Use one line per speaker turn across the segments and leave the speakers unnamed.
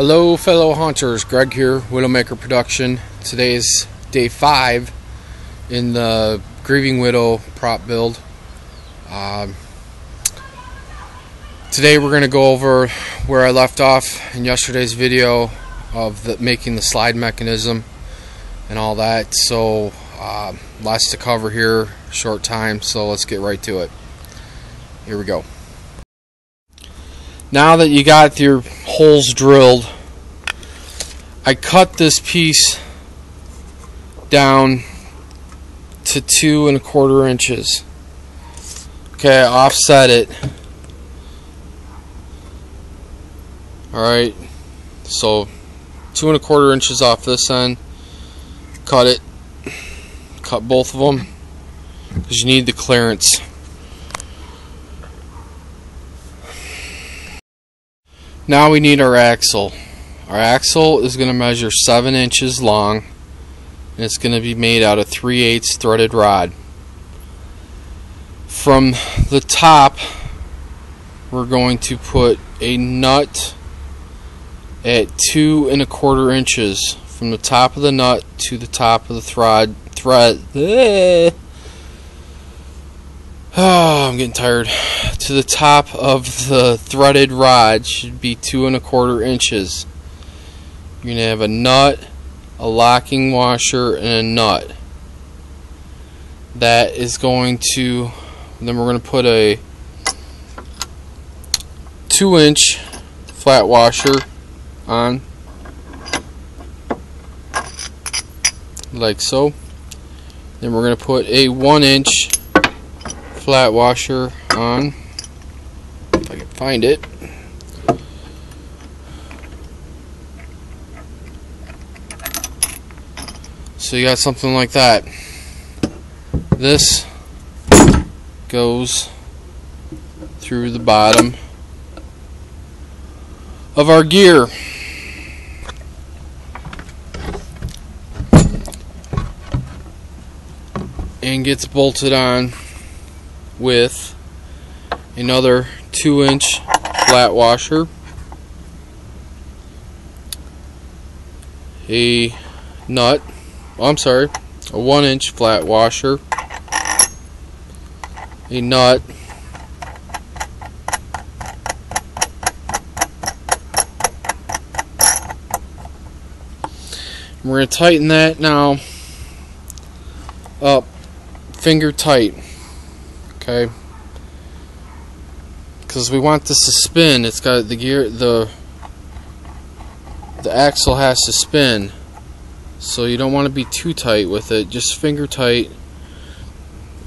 Hello fellow hunters, Greg here, Widowmaker Production. Today is day 5 in the Grieving Widow prop build. Today we're going to go over where I left off in yesterday's video of making the slide mechanism and all that. So lots to cover here, short time, so let's get right to it. Here we go. Now that you got your holes drilled, I cut this piece down to 2 1/4 inches. Okay, I offset it. Alright, so 2 1/4 inches off this end. Cut it. Cut both of them because you need the clearance. Now we need our axle. Our axle is going to measure 7 inches long, and it's going to be made out of 3/8 threaded rod. From the top, we're going to put a nut at 2 1/4 inches from the top of the nut to the top of the thread. Oh, I'm getting tired. To the top of the threaded rod should be 2 1/4 inches. You're going to have a nut, a locking washer, and a nut. That is going to, then we're going to put a 2-inch flat washer on, like so. Then we're going to put a 1-inch flat washer on, if I can find it. So you got something like that. This goes through the bottom of our gear. And gets bolted on with another 2-inch flat washer, a nut, a 1-inch flat washer, a nut, we're going to tighten that now up finger tight. Okay, because we want this to spin. It's got the gear, the axle has to spin, so you don't want to be too tight with it. Just finger tight,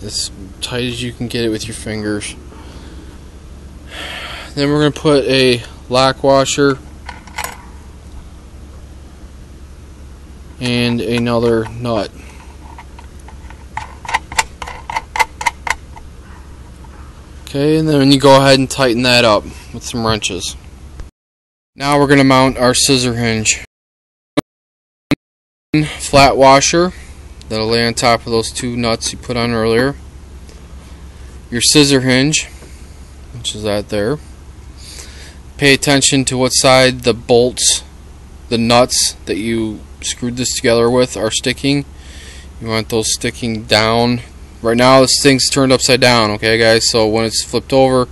as tight as you can get it with your fingers. Then we're going to put a lock washer and another nut. Okay, and then you go ahead and tighten that up with some wrenches. Now we're going to mount our scissor hinge. Flat washer that'll lay on top of those 2 nuts you put on earlier. Your scissor hinge, which is that there. Pay attention to what side the bolts, the nuts that you screwed this together with, are sticking. You want those sticking down. Right now this thing's turned upside down, okay guys, so when it's flipped over,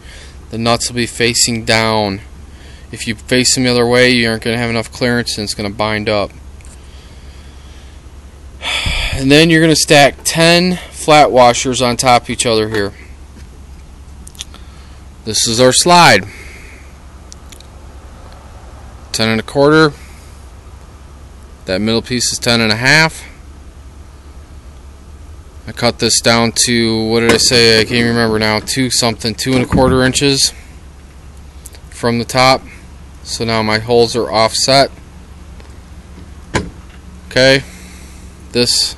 the nuts will be facing down. If you face them the other way, you aren't going to have enough clearance and it's going to bind up. And then you're going to stack 10 flat washers on top of each other here. This is our slide. 10 1/4. That middle piece is 10 1/2. I cut this down to, what did I say? I can't remember now. 2 1/4 inches from the top. So now my holes are offset. Okay, this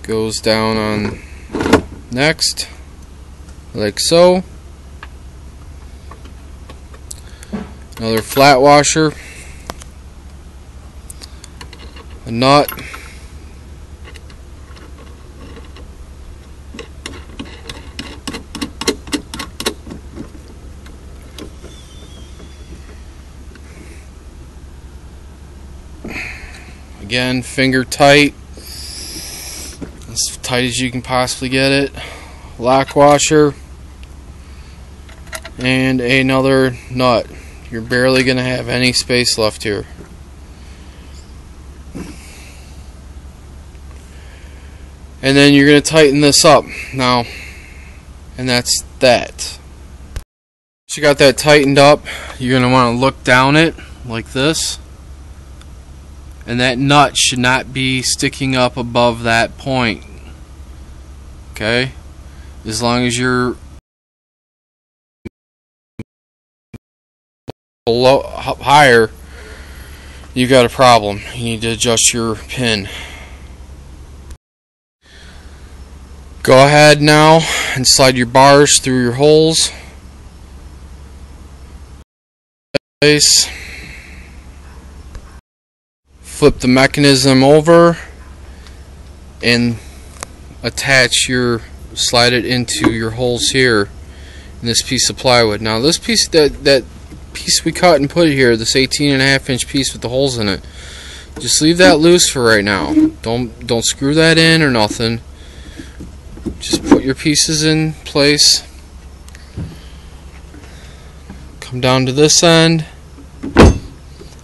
goes down on next, like so. Another flat washer, a nut, Again, finger tight, as tight as you can possibly get it. Lock washer and another nut. You're barely going to have any space left here. And then you're going to tighten this up now, and that's that. Once you got that tightened up, you're going to want to look down it like this, and that nut should not be sticking up above that point. Okay, as long as you're below, higher, you got a problem. You need to adjust your pin. Go ahead now and slide your bars through your holes. Flip the mechanism over and slide it into your holes here in this piece of plywood. Now this piece, that piece we cut and put here, this 18.5-inch piece with the holes in it, just leave that loose for right now. Don't screw that in or nothing. Just put your pieces in place. Come down to this end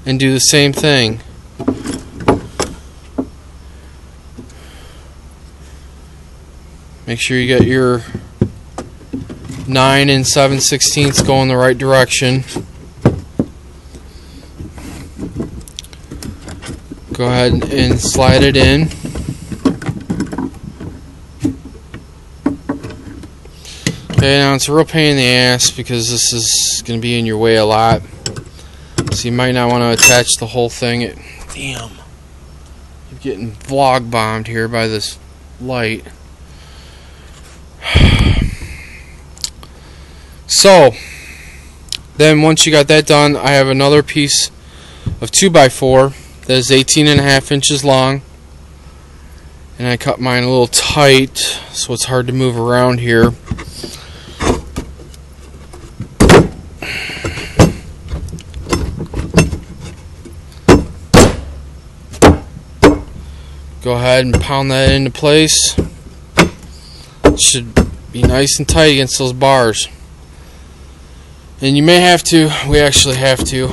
and do the same thing. Make sure you get your 9 7/16 going the right direction. Go ahead and slide it in. Okay, now it's a real pain in the ass because this is going to be in your way a lot. So you might not want to attach the whole thing. Damn. I'm getting vlog bombed here by this light. So, then once you got that done, I have another piece of 2x4 that is 18.5 inches long. And I cut mine a little tight, so it's hard to move around here. Go ahead and pound that into place. It should be nice and tight against those bars. And you may have to, we actually have to,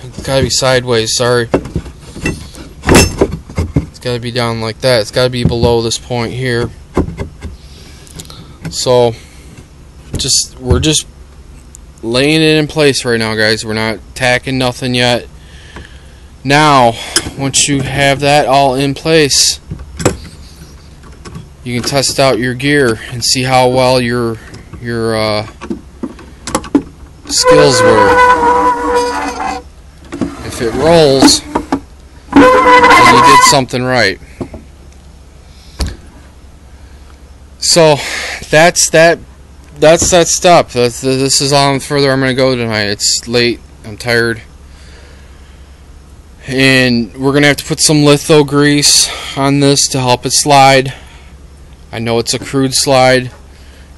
it's got to be sideways, sorry. It's got to be down like that. It's got to be below this point here. So, we're just laying it in place right now, guys. We're not tacking nothing yet. Now, once you have that all in place, you can test out your gear and see how well your skills were. If it rolls, then you did something right. So that's that step. This is all further I'm going to go tonight. It's late. I'm tired. And we're going to have to put some litho grease on this to help it slide. I know it's a crude slide.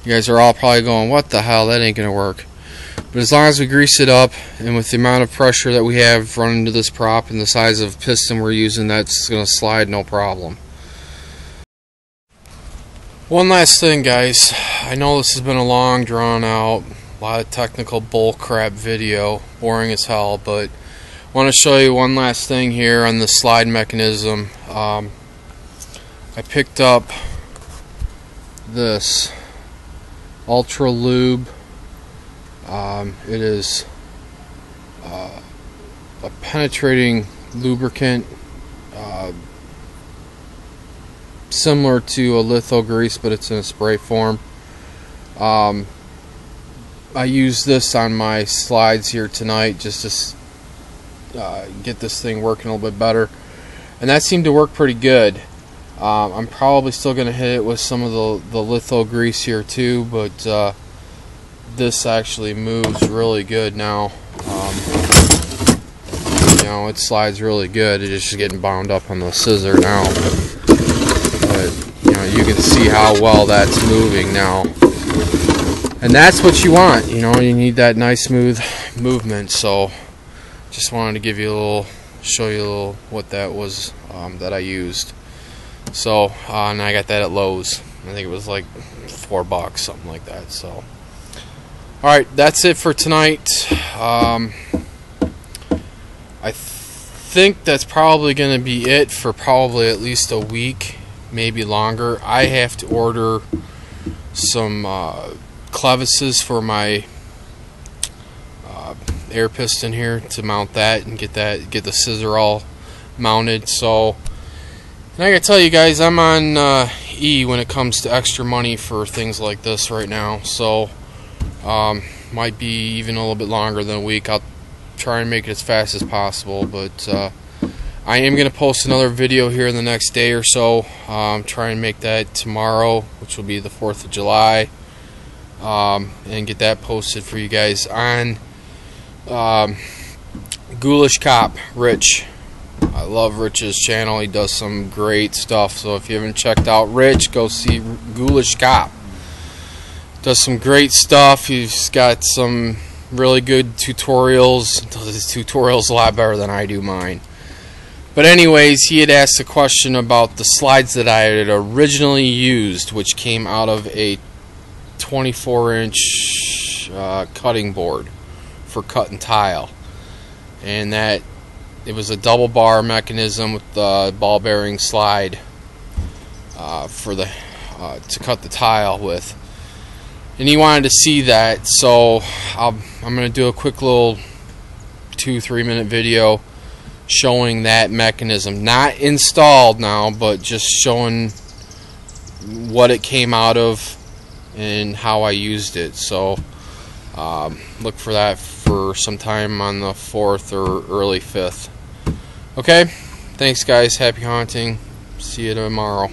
You guys are all probably going, what the hell, that ain't going to work. But as long as we grease it up, and with the amount of pressure that we have running to this prop and the size of piston we're using, that's going to slide no problem. One last thing, guys. I know this has been a long, drawn out, a lot of technical bull crap video, boring as hell, but I want to show you one last thing here on the slide mechanism. I picked up this Ultra Lube. It is a penetrating lubricant, similar to a litho grease, but it's in a spray form. I use this on my slides here tonight just to get this thing working a little bit better, and that seemed to work pretty good. I'm probably still going to hit it with some of the litho grease here too, but this actually moves really good now. You know, it slides really good. It's just getting bound up on the scissor now, but you know, you can see how well that's moving now, and that's what you want. You know, you need that nice smooth movement. So just wanted to give you a little show you a little what that was that I used. So and I got that at Lowe's. I think it was like $4, something like that. So alright, that's it for tonight. I think that's probably going to be it for probably at least a week, maybe longer. I have to order some clevises for my air piston here to mount that and get the scissor all mounted. So, and I gotta tell you guys, I'm on E when it comes to extra money for things like this right now. So might be even a little bit longer than a week. I'll try and make it as fast as possible, but I am going to post another video here in the next day or so. Try and make that tomorrow, which will be the 4th of July, and get that posted for you guys on Ghoulish Cop, Rich. I love Rich's channel. He does some great stuff, so if you haven't checked out Rich, go see Ghoulish Cop. Does some great stuff. He's got some really good tutorials. Does his tutorials a lot better than I do mine. But anyways, he had asked a question about the slides that I had originally used, which came out of a 24-inch cutting board for cutting tile, and that it was a double bar mechanism with the ball bearing slide for the to cut the tile with. And he wanted to see that, so I'm going to do a quick little 2-3 minute video showing that mechanism. Not installed now, but just showing what it came out of and how I used it. So look for that for sometime on the 4th or early 5th. Okay, thanks guys, happy hunting, see you tomorrow.